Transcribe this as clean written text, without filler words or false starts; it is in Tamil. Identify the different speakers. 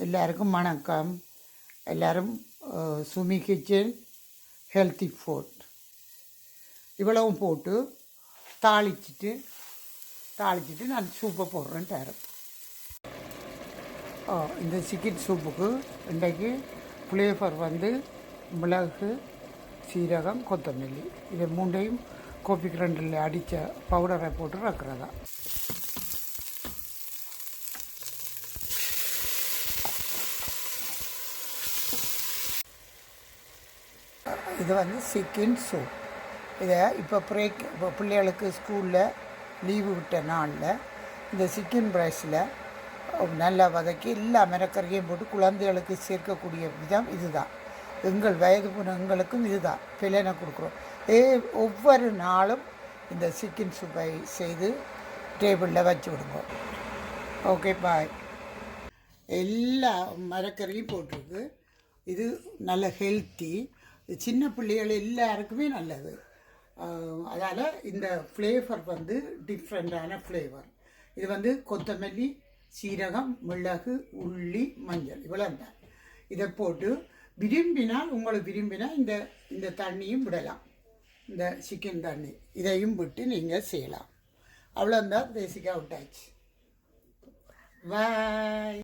Speaker 1: எல்லாருக்கும் வணக்கம். எல்லாரும் சுமி கிச்சன் ஹெல்த்தி ஃபுட் இவ்வளவும் போட்டு தாளிச்சிட்டு நான் சூப்பை போடுறேன் தரேன். இந்த சிக்கன் சூப்புக்கு இன்றைக்கு ஃப்ளேவர் மிளகு, சீரகம், கொத்தமல்லி இதை மூண்டையும் கோபி கிரைண்டரில் அடித்த பவுடரை போட்டு ரக்கிறதா. இது சிக்கன் சூப். இதை இப்போ பிள்ளைகளுக்கு ஸ்கூலில் லீவு விட்ட நாளில் இந்த சிக்கன் ரைஸில் நல்லா வதக்கி எல்லா மிரக்கறியும் போட்டு குழந்தைகளுக்கு சேர்க்கக்கூடிய விதம் இதுதான். எங்கள் வயது போன எங்களுக்கும் இதுதான் பிள்ளைனை கொடுக்குறோம். ஒவ்வொரு நாளும் இந்த சிக்கன் சூப்பை செய்து டேபிளில் வச்சு விடுங்க. ஓகே, பாய். எல்லா மரக்கறியும் போட்டிருக்கு. இது நல்ல ஹெல்த்தி, சின்ன பிள்ளைகள் எல்லாருக்குமே நல்லது. அதால் இந்த ஃப்ளேவர் டிஃப்ரெண்ட்டான ஃப்ளேவர். இது கொத்தமல்லி, சீரகம், மிளகு, உள்ளி, மஞ்சள் இவ்வளோ தான். இதை போட்டு உங்களுக்கு விரும்பினா இந்த தண்ணியும் விடலாம். இந்த சிக்கன் தண்ணி இதையும் விட்டு நீங்கள் செய்யலாம். அவ்வளோந்தான் பேசிக்காக விட்டாச்சு. பாய்.